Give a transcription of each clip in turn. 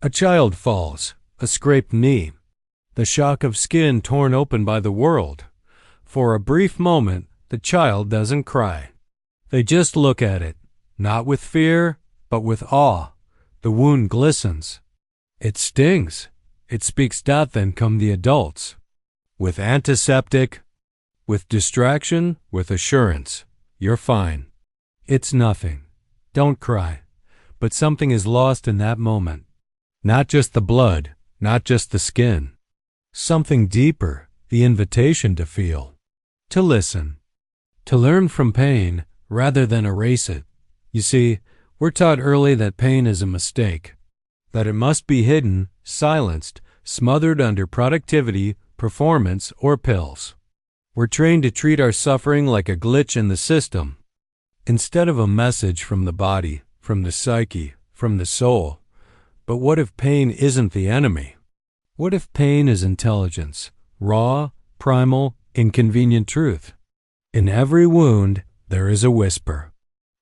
A child falls, a scraped knee, the shock of skin torn open by the world. For a brief moment, the child doesn't cry. They just look at it, not with fear, but with awe. The wound glistens. It stings. It speaks. Then come the adults. With antiseptic, with distraction, with assurance. You're fine. It's nothing. Don't cry. But something is lost in that moment. Not just the blood, not just the skin. Something deeper, the invitation to feel, to listen, to learn from pain rather than erase it. You see, we're taught early that pain is a mistake, that it must be hidden, silenced, smothered under productivity, performance, or pills. We're trained to treat our suffering like a glitch in the system, instead of a message from the body, from the psyche, from the soul. But what if pain isn't the enemy? What if pain is intelligence, raw, primal, inconvenient truth? In every wound, there is a whisper,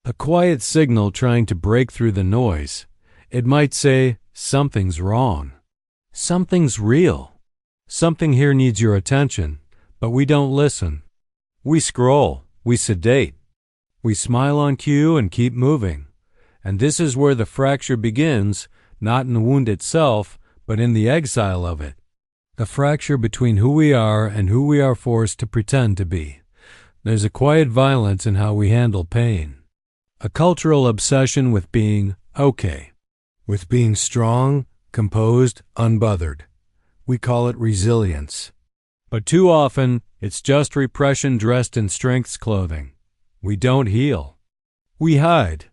a quiet signal trying to break through the noise. It might say, something's wrong. Something's real. Something here needs your attention, but we don't listen. We scroll, we sedate. We smile on cue and keep moving. And this is where the fracture begins, not in the wound itself, but in the exile of it. The fracture between who we are and who we are forced to pretend to be. There's a quiet violence in how we handle pain. A cultural obsession with being okay, with being strong, composed, unbothered. We call it resilience. But too often, it's just repression dressed in strength's clothing. We don't heal. We hide.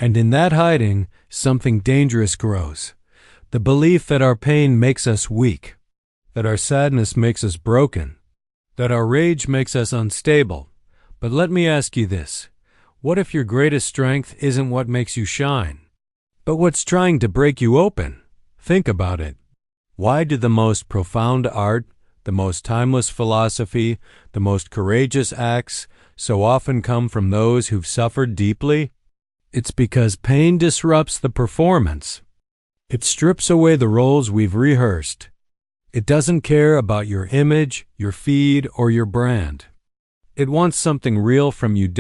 And in that hiding, something dangerous grows. The belief that our pain makes us weak, that our sadness makes us broken, that our rage makes us unstable. But let me ask you this. What if your greatest strength isn't what makes you shine, but what's trying to break you open? Think about it. Why do the most profound art, the most timeless philosophy, the most courageous acts so often come from those who've suffered deeply? It's because pain disrupts the performance. It strips away the roles we've rehearsed. It doesn't care about your image, your feed, or your brand. It wants something real from you.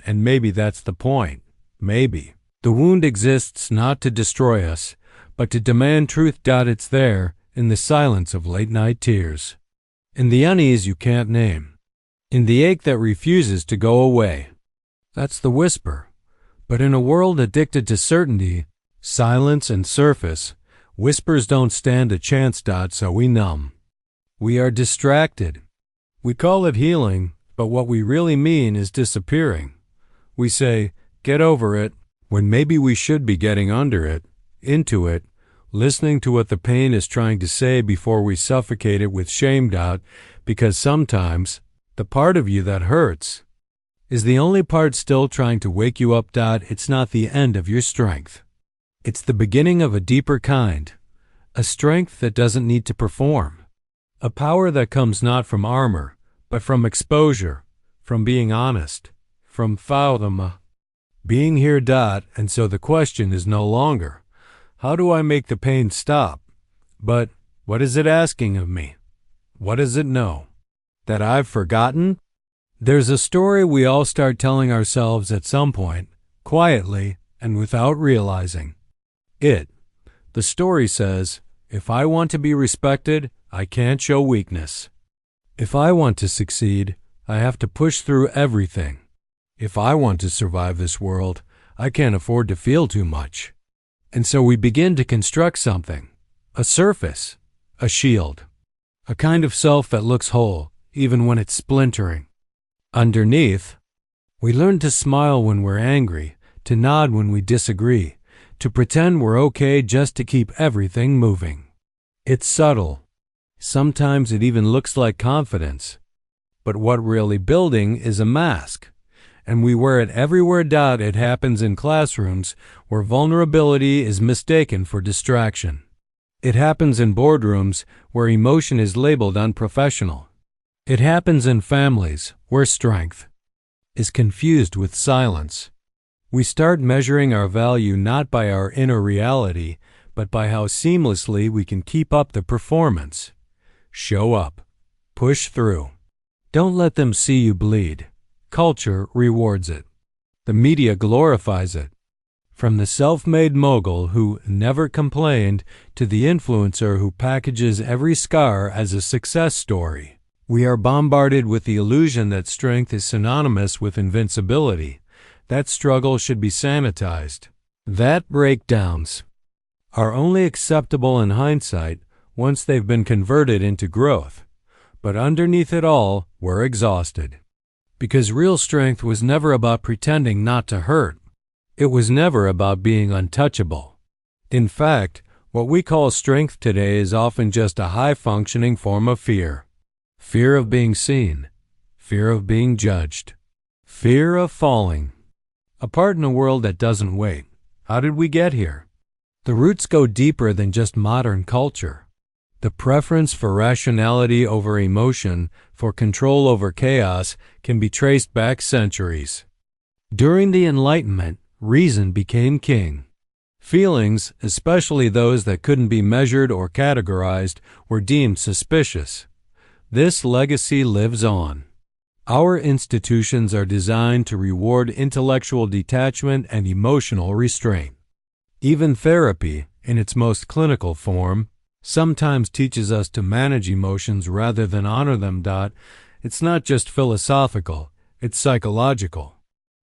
And maybe that's the point. Maybe. The wound exists not to destroy us, but to demand truth. It's there, in the silence of late-night tears. In the unease you can't name. In the ache that refuses to go away. That's the whisper. But in a world addicted to certainty, silence, and surface, whispers don't stand a chance. So we numb. We are distracted. We call it healing, but what we really mean is disappearing. We say, get over it, when maybe we should be getting under it, into it, listening to what the pain is trying to say before we suffocate it with shame. Because sometimes, the part of you that hurts is the only part still trying to wake you up. It's not the end of your strength. It's the beginning of a deeper kind, a strength that doesn't need to perform, a power that comes not from armor, but from exposure, from being honest, from flaw, being here. And so the question is no longer, how do I make the pain stop? But what is it asking of me? What does it know? That I've forgotten? There's a story we all start telling ourselves at some point, quietly and without realizing. The story says, if I want to be respected, I can't show weakness. If I want to succeed, I have to push through everything. If I want to survive this world, I can't afford to feel too much. And so we begin to construct something, a surface, a shield, a kind of self that looks whole, even when it's splintering. Underneath, we learn to smile when we're angry, to nod when we disagree, to pretend we're okay just to keep everything moving. It's subtle. Sometimes it even looks like confidence. But what really building is a mask. And we wear it everywhere. It happens in classrooms where vulnerability is mistaken for distraction. It happens in boardrooms where emotion is labeled unprofessional. It happens in families where strength is confused with silence. We start measuring our value not by our inner reality, but by how seamlessly we can keep up the performance. Show up. Push through. Don't let them see you bleed. Culture rewards it. The media glorifies it. From the self-made mogul who never complained to the influencer who packages every scar as a success story, we are bombarded with the illusion that strength is synonymous with invincibility. That struggle should be sanitized. That breakdowns are only acceptable in hindsight once they've been converted into growth. But underneath it all, we're exhausted. Because real strength was never about pretending not to hurt. It was never about being untouchable. In fact, what we call strength today is often just a high-functioning form of fear. Fear of being seen. Fear of being judged. Fear of falling. Apart in a world that doesn't wait. How did we get here? The roots go deeper than just modern culture. The preference for rationality over emotion, for control over chaos, can be traced back centuries. During the Enlightenment, reason became king. Feelings, especially those that couldn't be measured or categorized, were deemed suspicious. This legacy lives on. Our institutions are designed to reward intellectual detachment and emotional restraint. Even therapy, in its most clinical form, sometimes teaches us to manage emotions rather than honor them. It's not just philosophical, it's psychological.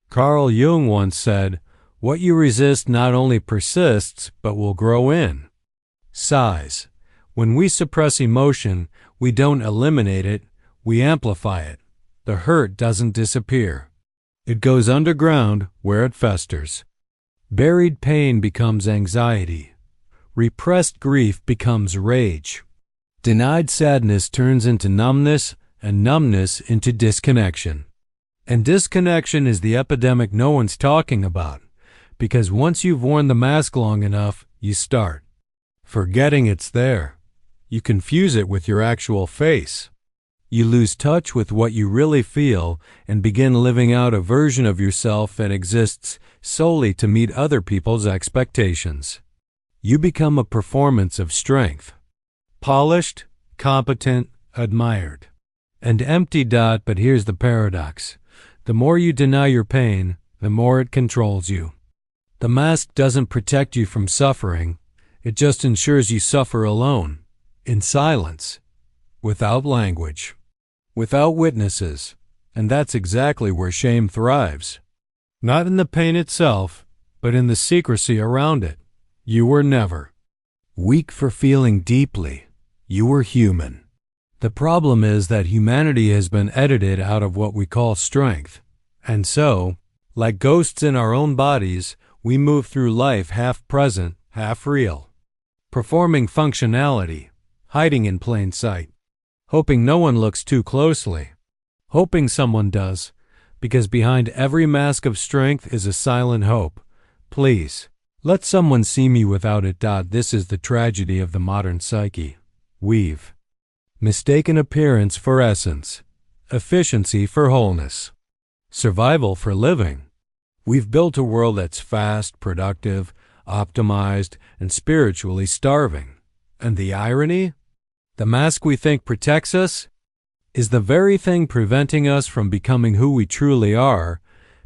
Carl Jung once said, "What you resist not only persists, but will grow in." Size. When we suppress emotion, we don't eliminate it, we amplify it. The hurt doesn't disappear. It goes underground where it festers. Buried pain becomes anxiety. Repressed grief becomes rage. Denied sadness turns into numbness, and numbness into disconnection. And disconnection is the epidemic no one's talking about, because once you've worn the mask long enough, you start forgetting it's there. You confuse it with your actual face. You lose touch with what you really feel and begin living out a version of yourself that exists solely to meet other people's expectations. You become a performance of strength. Polished, competent, admired. And empty. But here's the paradox. The more you deny your pain, the more it controls you. The mask doesn't protect you from suffering. It just ensures you suffer alone, in silence, without language, without witnesses. And that's exactly where shame thrives. Not in the pain itself, but in the secrecy around it. You were never weak for feeling deeply. You were human. The problem is that humanity has been edited out of what we call strength. And so, like ghosts in our own bodies, we move through life half present, half real. Performing functionality, hiding in plain sight, hoping no one looks too closely, hoping someone does, because behind every mask of strength is a silent hope. Please, let someone see me without it. This is the tragedy of the modern psyche. We've mistaken appearance for essence, efficiency for wholeness, survival for living. We've built a world that's fast, productive, optimized, and spiritually starving. And the irony? The mask we think protects us is the very thing preventing us from becoming who we truly are,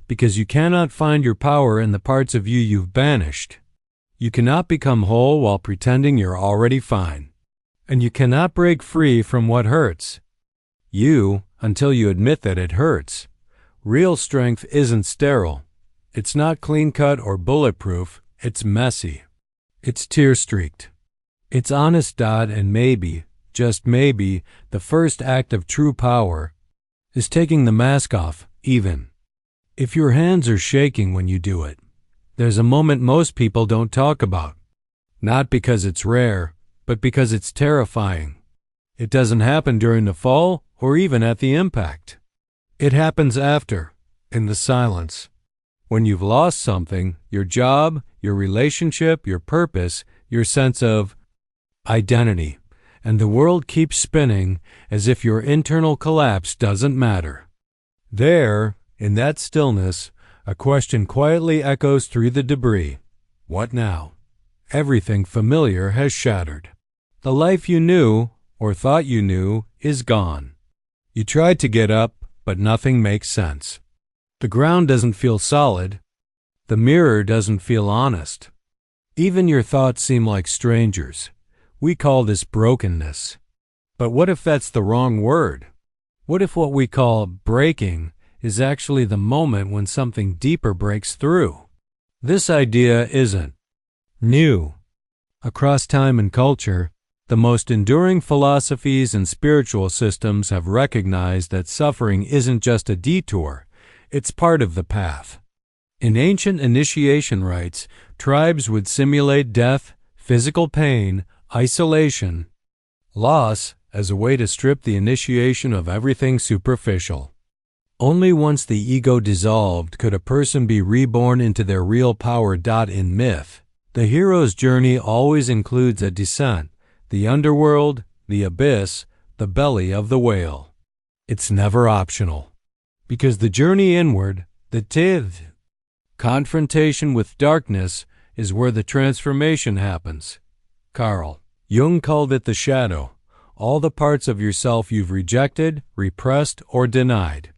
because you cannot find your power in the parts of you you've banished. You cannot become whole while pretending you're already fine. And you cannot break free from what hurts you until you admit that it hurts. Real strength isn't sterile. It's not clean-cut or bulletproof. It's messy. It's tear-streaked. It's honest. And maybe, just maybe, the first act of true power is taking the mask off, even if your hands are shaking when you do it. There's a moment most people don't talk about. Not because it's rare, but because it's terrifying. It doesn't happen during the fall or even at the impact. It happens after, in the silence. When you've lost something, your job, your relationship, your purpose, your sense of identity, and the world keeps spinning as if your internal collapse doesn't matter. There, in that stillness, a question quietly echoes through the debris. What now? Everything familiar has shattered. The life you knew, or thought you knew, is gone. You tried to get up, but nothing makes sense. The ground doesn't feel solid. The mirror doesn't feel honest. Even your thoughts seem like strangers. We call this brokenness. But what if that's the wrong word? What if what we call breaking is actually the moment when something deeper breaks through? This idea isn't new. Across time and culture, the most enduring philosophies and spiritual systems have recognized that suffering isn't just a detour, it's part of the path. In ancient initiation rites, tribes would simulate death, physical pain, isolation, loss as a way to strip the initiation of everything superficial. Only once the ego dissolved could a person be reborn into their real power. In myth, the hero's journey always includes a descent, the underworld, the abyss, the belly of the whale. It's never optional. Because the journey inward, the tith, confrontation with darkness, is where the transformation happens. Carl Jung called it the shadow, all the parts of yourself you've rejected, repressed, or denied.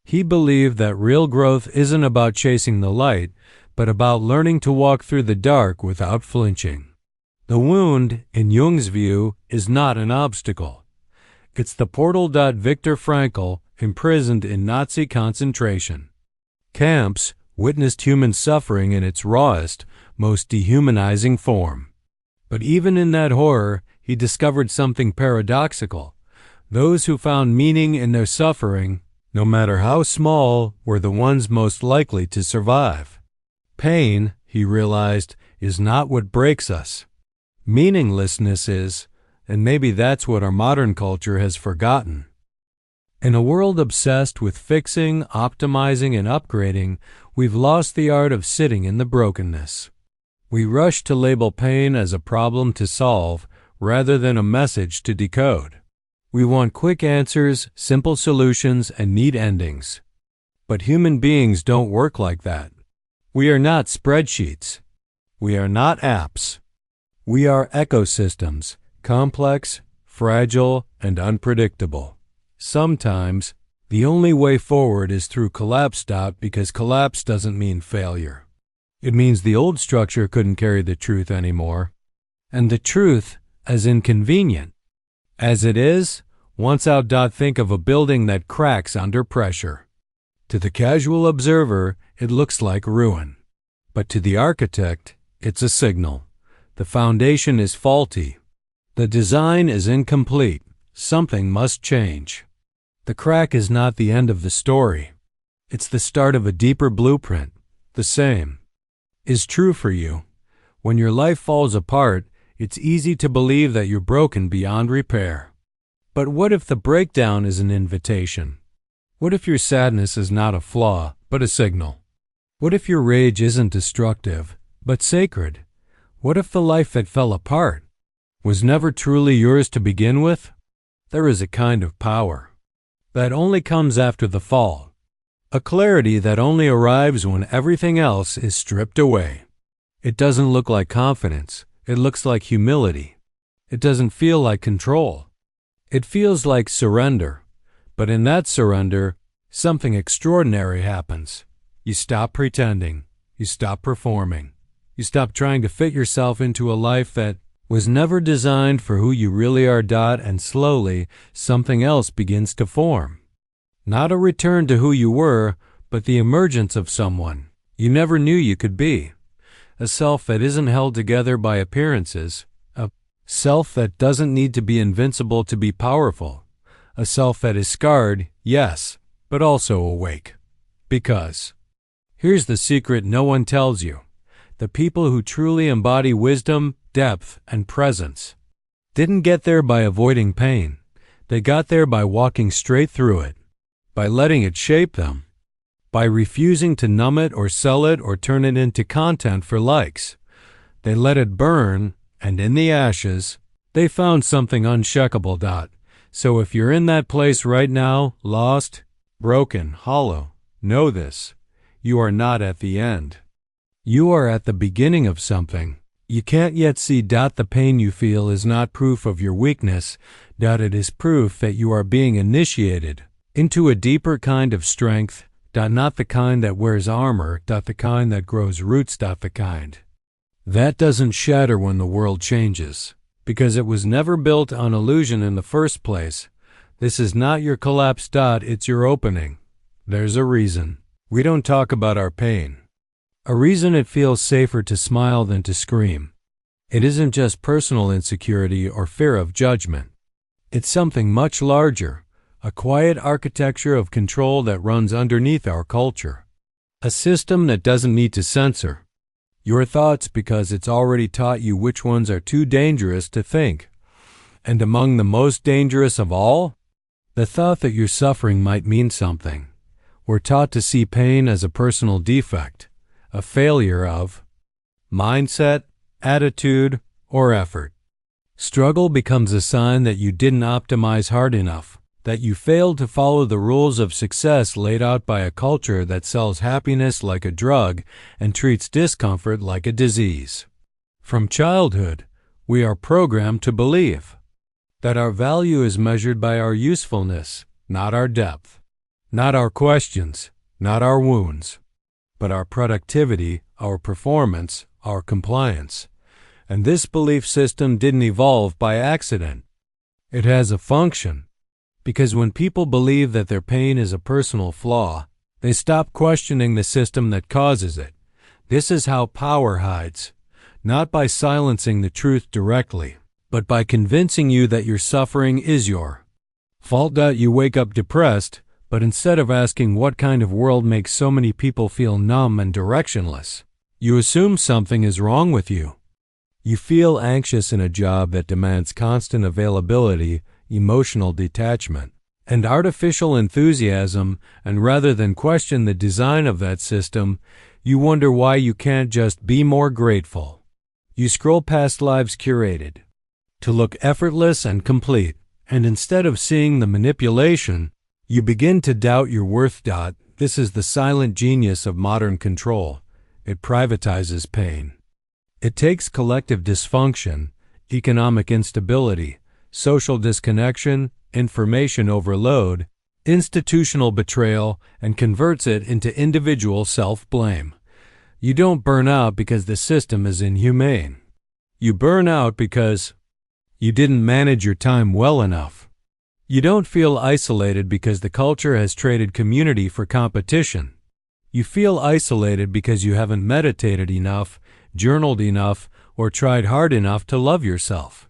He believed that real growth isn't about chasing the light, but about learning to walk through the dark without flinching. The wound, in Jung's view, is not an obstacle. It's the portal. Viktor Frankl, imprisoned in Nazi concentration camps, witnessed human suffering in its rawest, most dehumanizing form. But even in that horror, he discovered something paradoxical. Those who found meaning in their suffering, no matter how small, were the ones most likely to survive. Pain, he realized, is not what breaks us. Meaninglessness is, and maybe that's what our modern culture has forgotten. In a world obsessed with fixing, optimizing, and upgrading, we've lost the art of sitting in the brokenness. We rush to label pain as a problem to solve rather than a message to decode. We want quick answers, simple solutions, and neat endings. But human beings don't work like that. We are not spreadsheets. We are not apps. We are ecosystems, complex, fragile, and unpredictable. Sometimes, the only way forward is through collapse. Because collapse doesn't mean failure. It means the old structure couldn't carry the truth anymore. And the truth as inconvenient. As it is, once out. Think of a building that cracks under pressure. To the casual observer, it looks like ruin. But to the architect, it's a signal. The foundation is faulty. The design is incomplete. Something must change. The crack is not the end of the story. It's the start of a deeper blueprint. The same is true for you. When your life falls apart, it's easy to believe that you're broken beyond repair. But what if the breakdown is an invitation? What if your sadness is not a flaw, but a signal? What if your rage isn't destructive, but sacred? What if the life that fell apart was never truly yours to begin with? There is a kind of power that only comes after the fall, a clarity that only arrives when everything else is stripped away. It doesn't look like confidence. It looks like humility. It doesn't feel like control. It feels like surrender. But in that surrender, something extraordinary happens. You stop pretending. You stop performing. You stop trying to fit yourself into a life that was never designed for who you really are. And slowly, something else begins to form. Not a return to who you were, but the emergence of someone you never knew you could be. A self that isn't held together by appearances. A self that doesn't need to be invincible to be powerful. A self that is scarred, yes, but also awake. Because here's the secret no one tells you. The people who truly embody wisdom, depth, and presence didn't get there by avoiding pain. They got there by walking straight through it, by letting it shape them, by refusing to numb it or sell it or turn it into content for likes. They let it burn, and in the ashes, they found something unshakable. So if you're in that place right now, lost, broken, hollow, know this: you are not at the end. You are at the beginning of something. You can't yet see the pain you feel is not proof of your weakness. It is proof that you are being initiated into a deeper kind of strength. Not the kind that wears armor. The kind that grows roots. The kind that doesn't shatter when the world changes, because it was never built on illusion in the first place. This is not your collapse. It's your opening. There's a reason we don't talk about our pain. A reason it feels safer to smile than to scream. It isn't just personal insecurity or fear of judgment. It's something much larger, a quiet architecture of control that runs underneath our culture. A system that doesn't need to censor your thoughts because it's already taught you which ones are too dangerous to think. And among the most dangerous of all, the thought that your suffering might mean something. We're taught to see pain as a personal defect, a failure of mindset, attitude, or effort. Struggle becomes a sign that you didn't optimize hard enough, that you failed to follow the rules of success laid out by a culture that sells happiness like a drug and treats discomfort like a disease. From childhood, we are programmed to believe that our value is measured by our usefulness, not our depth, not our questions, not our wounds, but our productivity, our performance, our compliance. And this belief system didn't evolve by accident. It has a function, because when people believe that their pain is a personal flaw, they stop questioning the system that causes it. This is how power hides, not by silencing the truth directly, but by convincing you that your suffering is your fault. You wake up depressed, but instead of asking what kind of world makes so many people feel numb and directionless, you assume something is wrong with you. You feel anxious in a job that demands constant availability, emotional detachment, and artificial enthusiasm, and rather than question the design of that system, you wonder why you can't just be more grateful. You scroll past lives curated to look effortless and complete, and instead of seeing the manipulation, you begin to doubt your worth. This is the silent genius of modern control. It privatizes pain. It takes collective dysfunction, economic instability, social disconnection, information overload, institutional betrayal, and converts it into individual self-blame. You don't burn out because the system is inhumane. You burn out because you didn't manage your time well enough. You don't feel isolated because the culture has traded community for competition. You feel isolated because you haven't meditated enough, journaled enough, or tried hard enough to love yourself.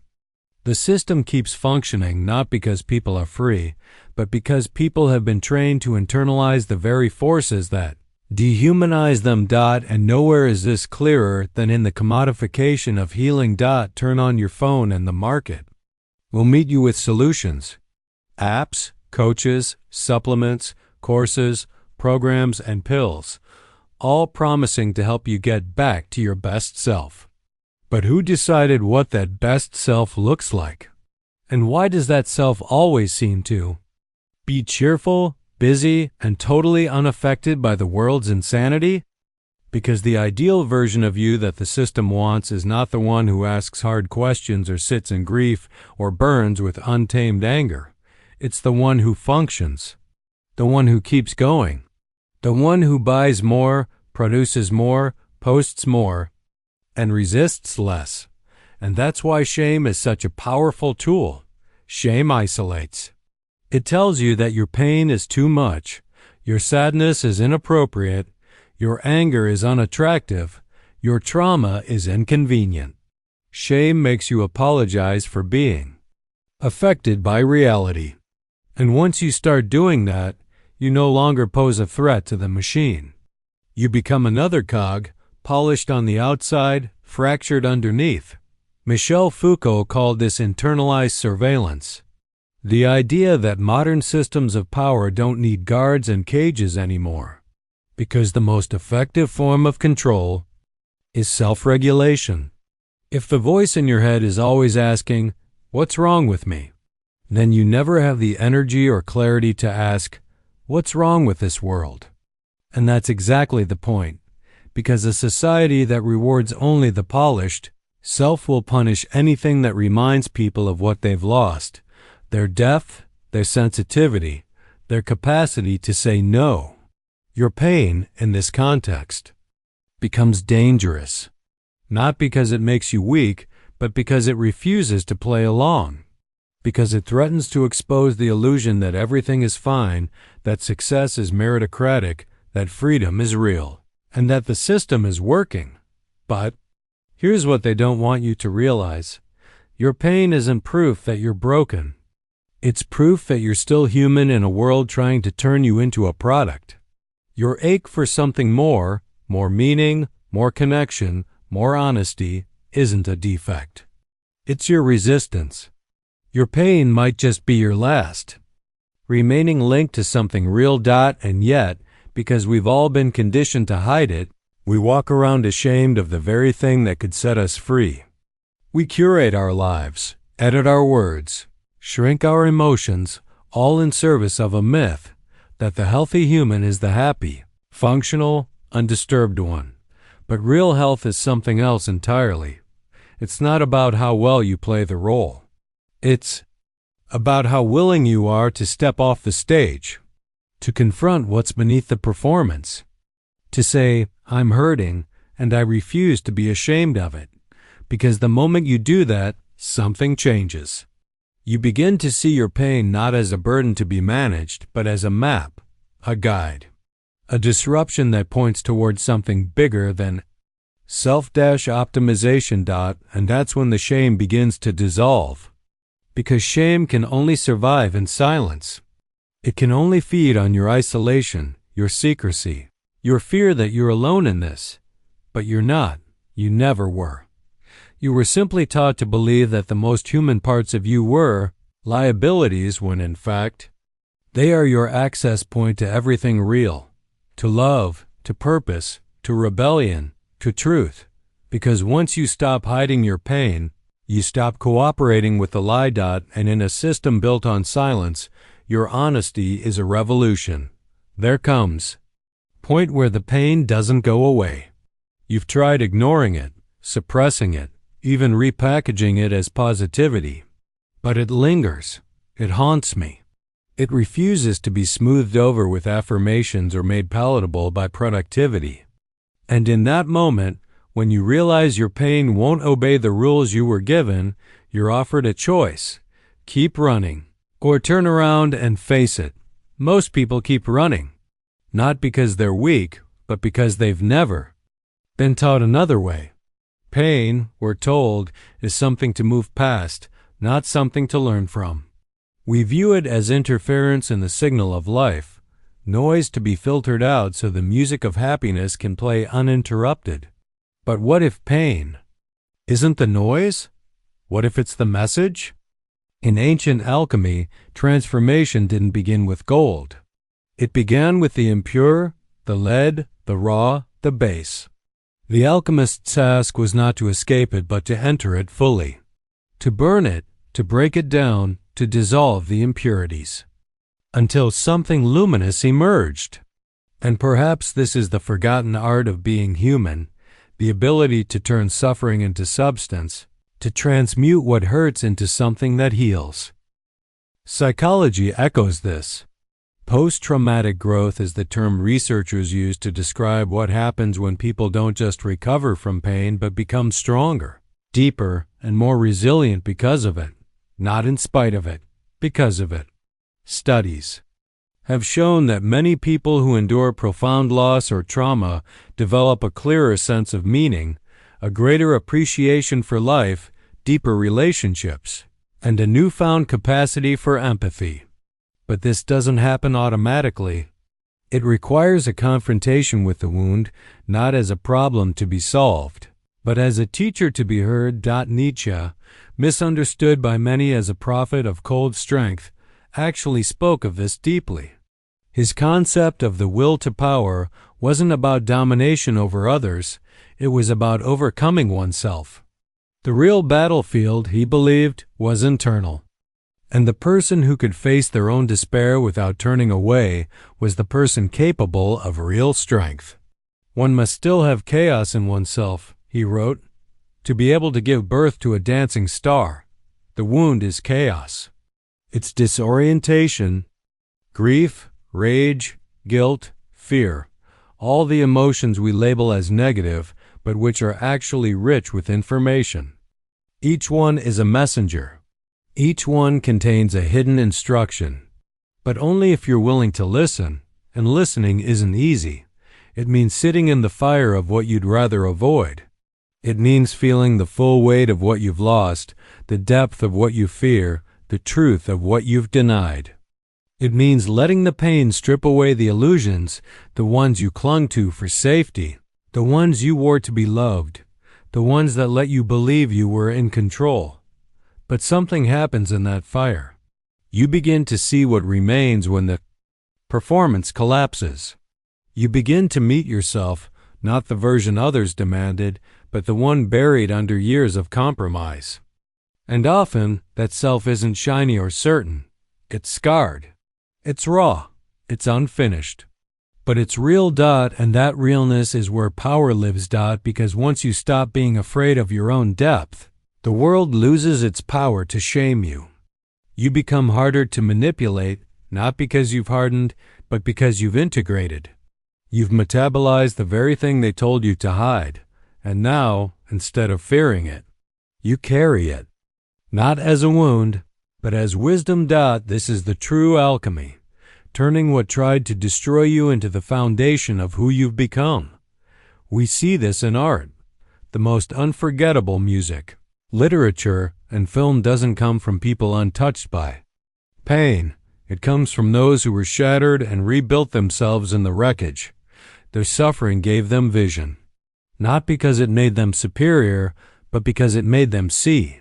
The system keeps functioning not because people are free, but because people have been trained to internalize the very forces that dehumanize them. And nowhere is this clearer than in the commodification of healing. Turn on your phone and the market will meet you with solutions. Apps, coaches, supplements, courses, programs, and pills, all promising to help you get back to your best self. But who decided what that best self looks like? And why does that self always seem to be cheerful, busy, and totally unaffected by the world's insanity? Because the ideal version of you that the system wants is not the one who asks hard questions or sits in grief or burns with untamed anger. It's the one who functions, the one who keeps going, the one who buys more, produces more, posts more, and resists less. And that's why shame is such a powerful tool. Shame isolates. It tells you that your pain is too much, your sadness is inappropriate, your anger is unattractive, your trauma is inconvenient. Shame makes you apologize for being affected by reality. And once you start doing that, you no longer pose a threat to the machine. You become another cog, polished on the outside, fractured underneath. Michel Foucault called this internalized surveillance. The idea that modern systems of power don't need guards and cages anymore, because the most effective form of control is self-regulation. If the voice in your head is always asking, "What's wrong with me?" then you never have the energy or clarity to ask, "What's wrong with this world?" And that's exactly the point, because a society that rewards only the polished Self will punish anything that reminds people of what they've lost, their depth, their sensitivity, their capacity to say no. Your pain, in this context, becomes dangerous, not because it makes you weak, but because it refuses to play along, because it threatens to expose the illusion that everything is fine, that success is meritocratic, that freedom is real, and that the system is working. But here's what they don't want you to realize. Your pain isn't proof that you're broken. It's proof that you're still human in a world trying to turn you into a product. Your ache for something more meaning, more connection, more honesty, isn't a defect. It's your resistance. Your pain might just be your last remaining link to something real. And yet, because we've all been conditioned to hide it, we walk around ashamed of the very thing that could set us free. We curate our lives, edit our words, shrink our emotions, all in service of a myth that the healthy human is the happy, functional, undisturbed one. But real health is something else entirely. It's not about how well you play the role. It's about how willing you are to step off the stage, to confront what's beneath the performance, to say, I'm hurting, and I refuse to be ashamed of it, because the moment you do that, something changes. You begin to see your pain not as a burden to be managed, but as a map, a guide, a disruption that points towards something bigger than self-optimization. And that's when the shame begins to dissolve. Because shame can only survive in silence. It can only feed on your isolation, your secrecy, your fear that you're alone in this. But you're not. You never were. You were simply taught to believe that the most human parts of you were liabilities when in fact, they are your access point to everything real, to love, to purpose, to rebellion, to truth. Because once you stop hiding your pain, you stop cooperating with the lie. And in a system built on silence, your honesty is a revolution. There comes point where the pain doesn't go away. You've tried ignoring it, suppressing it, even repackaging it as positivity. But it lingers. It haunts me. It refuses to be smoothed over with affirmations or made palatable by productivity. And in that moment, when you realize your pain won't obey the rules you were given, you're offered a choice. Keep running, or turn around and face it. Most people keep running, not because they're weak, but because they've never been taught another way. Pain, we're told, is something to move past, not something to learn from. We view it as interference in the signal of life, noise to be filtered out so the music of happiness can play uninterrupted. But what if pain isn't the noise? What if it's the message? In ancient alchemy, transformation didn't begin with gold. It began with the impure, the lead, the raw, the base. The alchemist's task was not to escape it, but to enter it fully, to burn it, to break it down, to dissolve the impurities, until something luminous emerged. And perhaps this is the forgotten art of being human, the ability to turn suffering into substance, to transmute what hurts into something that heals. Psychology echoes this. Post-traumatic growth is the term researchers use to describe what happens when people don't just recover from pain but become stronger, deeper, and more resilient because of it, not in spite of it, because of it. Studies have shown that many people who endure profound loss or trauma develop a clearer sense of meaning, a greater appreciation for life, deeper relationships, and a newfound capacity for empathy. But this doesn't happen automatically. It requires a confrontation with the wound, not as a problem to be solved, but as a teacher to be heard. Nietzsche, misunderstood by many as a prophet of cold strength, actually spoke of this deeply. His concept of the will to power wasn't about domination over others, it was about overcoming oneself. The real battlefield, he believed, was internal. And the person who could face their own despair without turning away was the person capable of real strength. One must still have chaos in oneself, he wrote, to be able to give birth to a dancing star. The wound is chaos. It's disorientation, grief, rage, guilt, fear, all the emotions we label as negative, but which are actually rich with information. Each one is a messenger. Each one contains a hidden instruction. But only if you're willing to listen, and listening isn't easy. It means sitting in the fire of what you'd rather avoid. It means feeling the full weight of what you've lost, the depth of what you fear, the truth of what you've denied. It means letting the pain strip away the illusions, the ones you clung to for safety, the ones you wore to be loved, the ones that let you believe you were in control. But something happens in that fire. You begin to see what remains when the performance collapses. You begin to meet yourself, not the version others demanded, but the one buried under years of compromise. And often, that self isn't shiny or certain. It's scarred. It's raw. It's unfinished. But it's real, and that realness is where power lives, because once you stop being afraid of your own depth, the world loses its power to shame you. You become harder to manipulate, not because you've hardened, but because you've integrated. You've metabolized the very thing they told you to hide, and now, instead of fearing it, you carry it. Not as a wound, but as wisdom. This is the true alchemy, turning what tried to destroy you into the foundation of who you've become. We see this in art, the most unforgettable music, literature, and film doesn't come from people untouched by pain. It comes from those who were shattered and rebuilt themselves in the wreckage. Their suffering gave them vision, not because it made them superior, but because it made them see.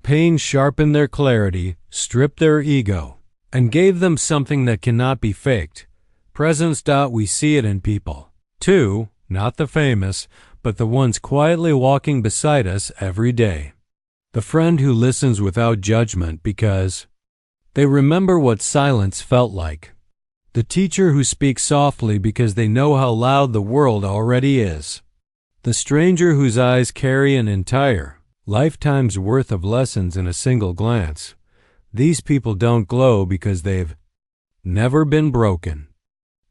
Pain sharpened their clarity, stripped their ego, and gave them something that cannot be faked. Presence. We see it in people, too, not the famous, but the ones quietly walking beside us every day. The friend who listens without judgment because they remember what silence felt like. The teacher who speaks softly because they know how loud the world already is. The stranger whose eyes carry an entire lifetime's worth of lessons in a single glance. These people don't glow because they've never been broken.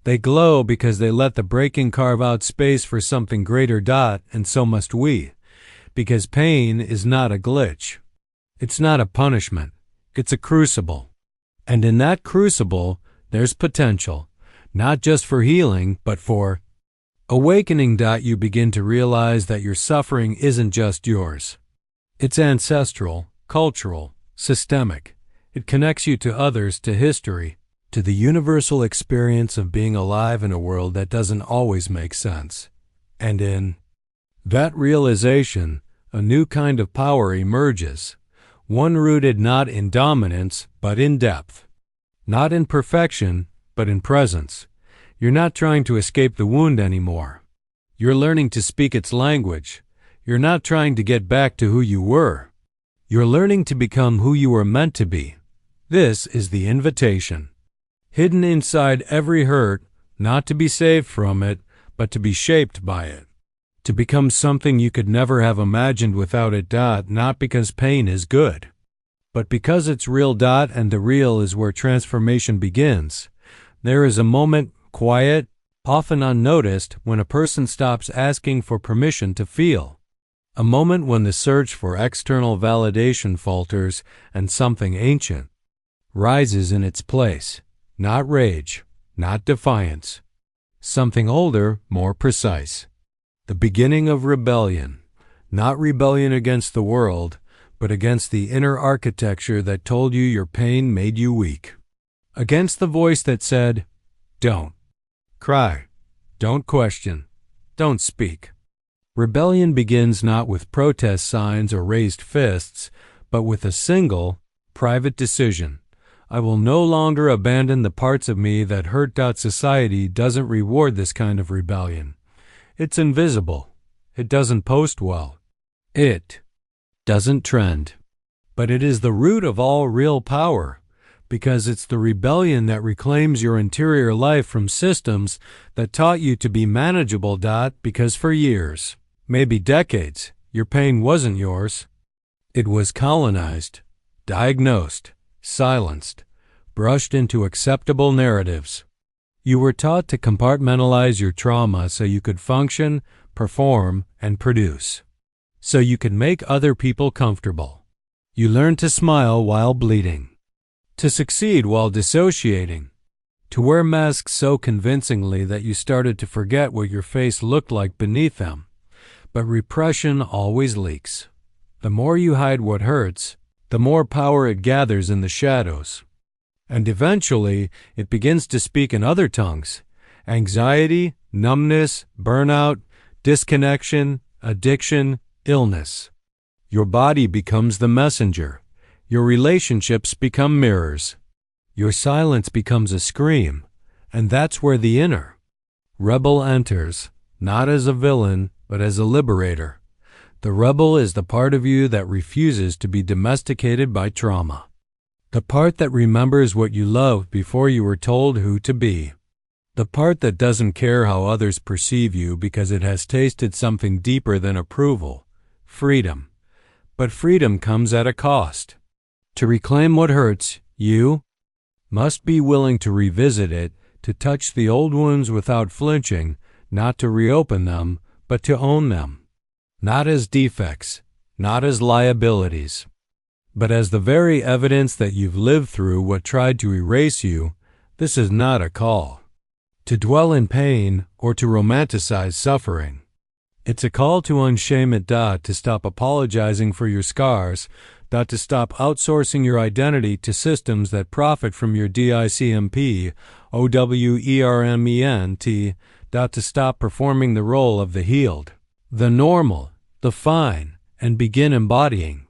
They glow because they let the breaking carve out space for something greater. And so must we. Because pain is not a glitch. It's not a punishment. It's a crucible. And in that crucible, there's potential, not just for healing, but for awakening. You begin to realize that your suffering isn't just yours. It's ancestral, cultural, systemic. It connects you to others, to history, to the universal experience of being alive in a world that doesn't always make sense. And in that realization, a new kind of power emerges, one rooted not in dominance, but in depth. Not in perfection, but in presence. You're not trying to escape the wound anymore. You're learning to speak its language. You're not trying to get back to who you were. You're learning to become who you were meant to be. This is the invitation. Hidden inside every hurt, not to be saved from it, but to be shaped by it. To become something you could never have imagined without it. Not because pain is good, but because it's real. And the real is where transformation begins. There is a moment, quiet, often unnoticed, when a person stops asking for permission to feel. A moment when the search for external validation falters and something ancient rises in its place. Not rage, not defiance. Something older, more precise. The beginning of rebellion. Not rebellion against the world, but against the inner architecture that told you your pain made you weak. Against the voice that said, don't cry, don't question, don't speak. Rebellion begins not with protest signs or raised fists, but with a single, private decision. I will no longer abandon the parts of me that hurt. Society doesn't reward this kind of rebellion. It's invisible. It doesn't post well. It doesn't trend. But it is the root of all real power, because it's the rebellion that reclaims your interior life from systems that taught you to be manageable. Because for years, maybe decades, your pain wasn't yours. It was colonized, diagnosed, silenced, brushed into acceptable narratives. You were taught to compartmentalize your trauma so you could function, perform, and produce. So you could make other people comfortable. You learned to smile while bleeding, to succeed while dissociating, to wear masks so convincingly that you started to forget what your face looked like beneath them. But repression always leaks. The more you hide what hurts, the more power it gathers in the shadows. And eventually, it begins to speak in other tongues. Anxiety, numbness, burnout, disconnection, addiction, illness. Your body becomes the messenger. Your relationships become mirrors. Your silence becomes a scream. And that's where the inner rebel enters, not as a villain, but as a liberator. The rebel is the part of you that refuses to be domesticated by trauma. The part that remembers what you loved before you were told who to be. The part that doesn't care how others perceive you because it has tasted something deeper than approval. Freedom. But freedom comes at a cost. To reclaim what hurts, you must be willing to revisit it, to touch the old wounds without flinching, not to reopen them, but to own them. Not as defects, not as liabilities, but as the very evidence that you've lived through what tried to erase you. This is not a call to dwell in pain or to romanticize suffering. It's a call to unshame it, to stop apologizing for your scars, to stop outsourcing your identity to systems that profit from your DICMP, OWERMENT, to stop performing the role of the healed, the normal, the fine, and begin embodying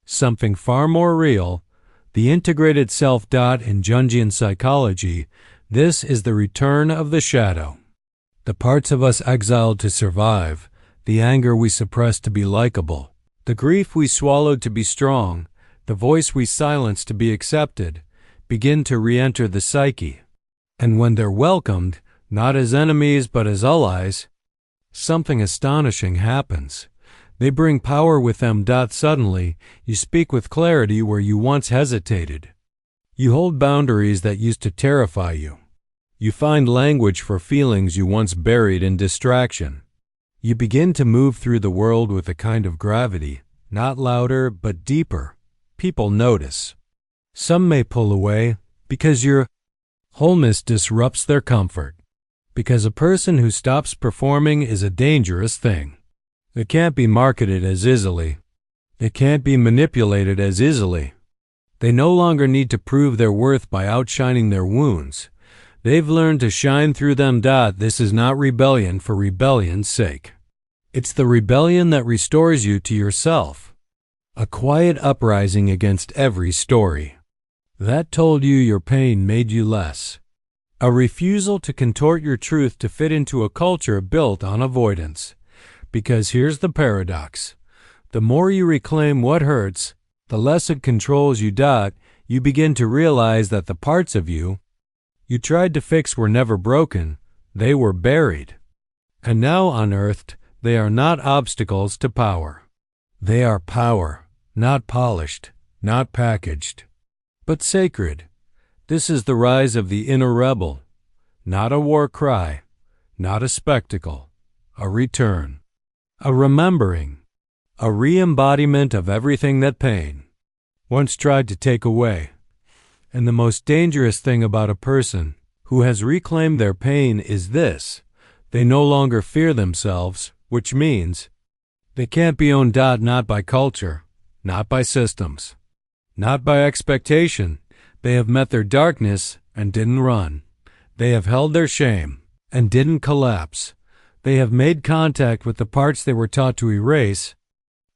something far more real, the integrated self. In Jungian psychology, this is the return of the shadow. The parts of us exiled to survive, the anger we suppressed to be likable, the grief we swallowed to be strong, the voice we silenced to be accepted, begin to re-enter the psyche. And when they're welcomed, not as enemies but as allies, something astonishing happens. They bring power with them. Suddenly, you speak with clarity where you once hesitated. You hold boundaries that used to terrify you. You find language for feelings you once buried in distraction. You begin to move through the world with a kind of gravity, not louder but deeper. People notice. Some may pull away because your wholeness disrupts their comfort. Because a person who stops performing is a dangerous thing. It can't be marketed as easily. It can't be manipulated as easily. They no longer need to prove their worth by outshining their wounds. They've learned to shine through them. This is not rebellion for rebellion's sake. It's the rebellion that restores you to yourself. A quiet uprising against every story that told you your pain made you less. A refusal to contort your truth to fit into a culture built on avoidance. Because here's the paradox. The more you reclaim what hurts, the less it controls you. You begin to realize that the parts of you tried to fix were never broken. They were buried. And now unearthed, they are not obstacles to power. They are power, not polished, not packaged, but sacred. This is the rise of the inner rebel. Not a war cry, not a spectacle, a return. A remembering, a re-embodiment of everything that pain once tried to take away. And the most dangerous thing about a person who has reclaimed their pain is this: they no longer fear themselves, which means they can't be owned. Not by culture, not by systems, not by expectation. They have met their darkness and didn't run. They have held their shame and didn't collapse. They have made contact with the parts they were taught to erase,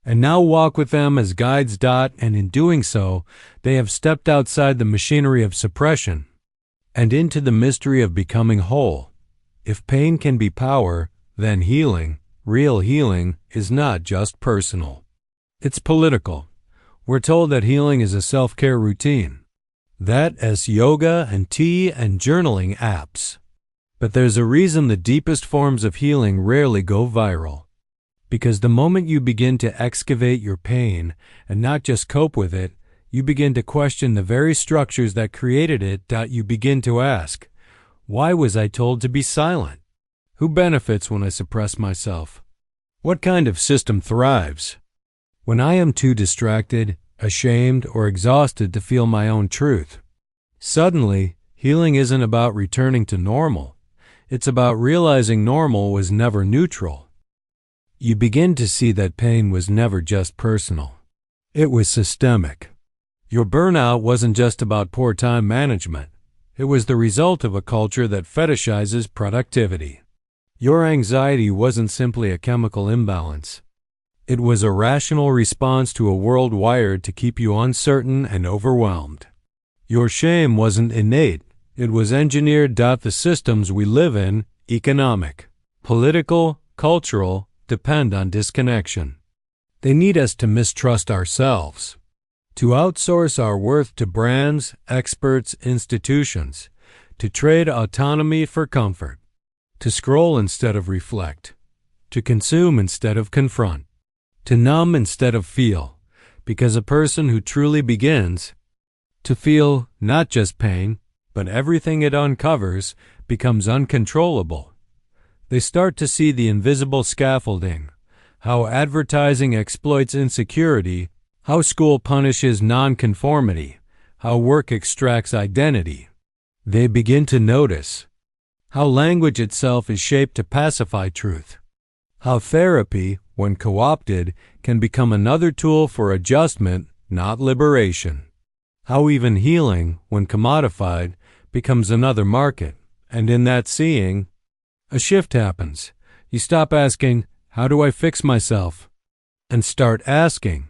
and now walk with them as guides. And in doing so, they have stepped outside the machinery of suppression and into the mystery of becoming whole. If pain can be power, then healing, real healing, is not just personal. It's political. We're told that healing is a self-care routine. That as yoga and tea and journaling apps. But there's a reason the deepest forms of healing rarely go viral. Because the moment you begin to excavate your pain and not just cope with it, you begin to question the very structures that created it. You begin to ask, why was I told to be silent? Who benefits when I suppress myself? What kind of system thrives? When I am too distracted, ashamed, or exhausted to feel my own truth. Suddenly, healing isn't about returning to normal. It's about realizing normal was never neutral. You begin to see that pain was never just personal. It was systemic. Your burnout wasn't just about poor time management. It was the result of a culture that fetishizes productivity. Your anxiety wasn't simply a chemical imbalance. It was a rational response to a world wired to keep you uncertain and overwhelmed. Your shame wasn't innate. It was engineered. The systems we live in, economic, political, cultural, depend on disconnection. They need us to mistrust ourselves, to outsource our worth to brands, experts, institutions, to trade autonomy for comfort, to scroll instead of reflect, to consume instead of confront, to numb instead of feel, because a person who truly begins to feel not just pain, but everything it uncovers becomes uncontrollable. They start to see the invisible scaffolding, how advertising exploits insecurity, how school punishes nonconformity, how work extracts identity. They begin to notice how language itself is shaped to pacify truth, how therapy, when co-opted, can become another tool for adjustment, not liberation, how even healing, when commodified, becomes another market, and in that seeing, a shift happens. You stop asking, how do I fix myself? And start asking,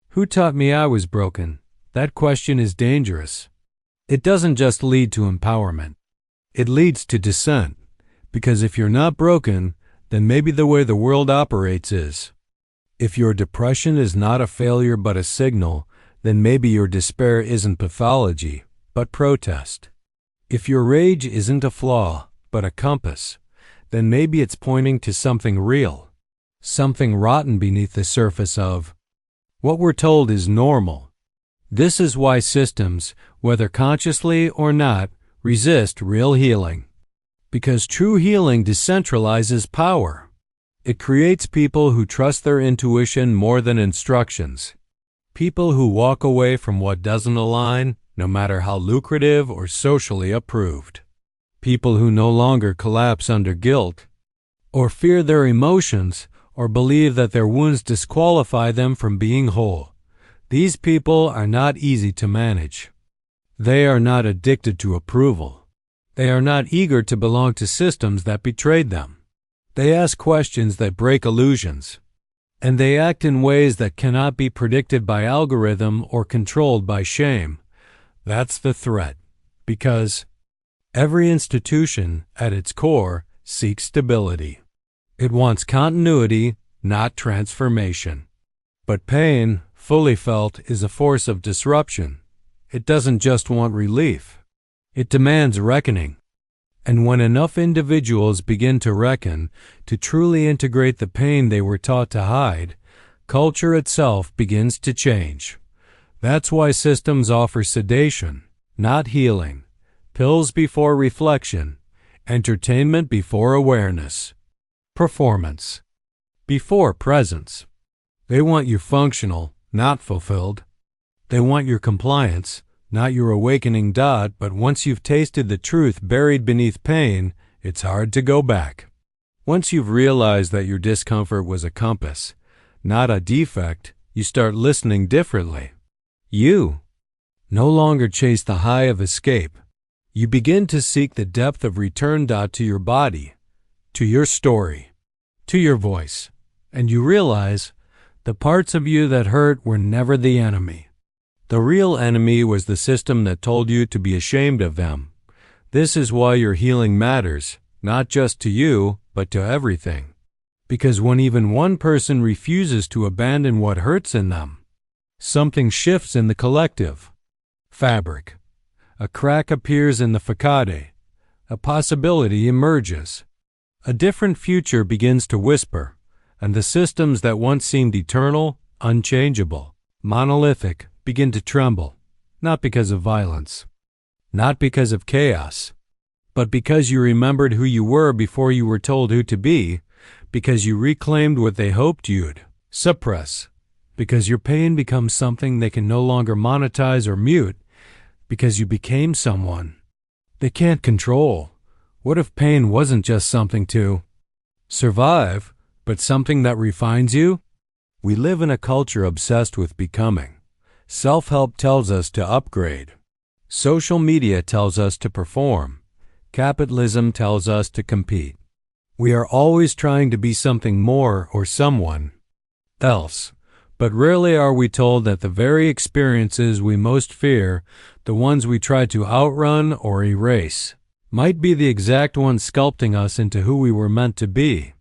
who taught me I was broken? That question is dangerous. It doesn't just lead to empowerment. It leads to dissent, because if you're not broken, then maybe the way the world operates is. If your depression is not a failure but a signal, then maybe your despair isn't pathology, but protest. If your rage isn't a flaw, but a compass, then maybe it's pointing to something real, something rotten beneath the surface of what we're told is normal. This is why systems, whether consciously or not, resist real healing. Because true healing decentralizes power. It creates people who trust their intuition more than instructions. People who walk away from what doesn't align, no matter how lucrative or socially approved. People who no longer collapse under guilt, or fear their emotions, or believe that their wounds disqualify them from being whole. These people are not easy to manage. They are not addicted to approval. They are not eager to belong to systems that betrayed them. They ask questions that break illusions. And they act in ways that cannot be predicted by algorithm or controlled by shame. That's the threat. Because every institution, at its core, seeks stability. It wants continuity, not transformation. But pain, fully felt, is a force of disruption. It doesn't just want relief. It demands reckoning. And when enough individuals begin to reckon, to truly integrate the pain they were taught to hide, culture itself begins to change. That's why systems offer sedation, not healing, pills before reflection, entertainment before awareness, performance before presence. They want you functional, not fulfilled. They want your compliance, not your awakening. But once you've tasted the truth buried beneath pain, it's hard to go back. Once you've realized that your discomfort was a compass, not a defect, you start listening differently. You no longer chase the high of escape. You begin to seek the depth of return. To your body, to your story, to your voice, and you realize the parts of you that hurt were never the enemy. The real enemy was the system that told you to be ashamed of them. This is why your healing matters, not just to you, but to everything. Because when even one person refuses to abandon what hurts in them, something shifts in the collective fabric. A crack appears in the facade. A possibility emerges. A different future begins to whisper. and the systems that once seemed eternal, unchangeable, monolithic, begin to tremble, not because of violence, not because of chaos, but because you remembered who you were before you were told who to be, because you reclaimed what they hoped you'd suppress, because your pain becomes something they can no longer monetize or mute, because you became someone they can't control. What if pain wasn't just something to survive, but something that refines you? We live in a culture obsessed with becoming. Self-help tells us to upgrade. Social media tells us to perform. Capitalism tells us to compete. We are always trying to be something more or someone else, but rarely are we told that the very experiences we most fear, the ones we try to outrun or erase, might be the exact ones sculpting us into who we were meant to be.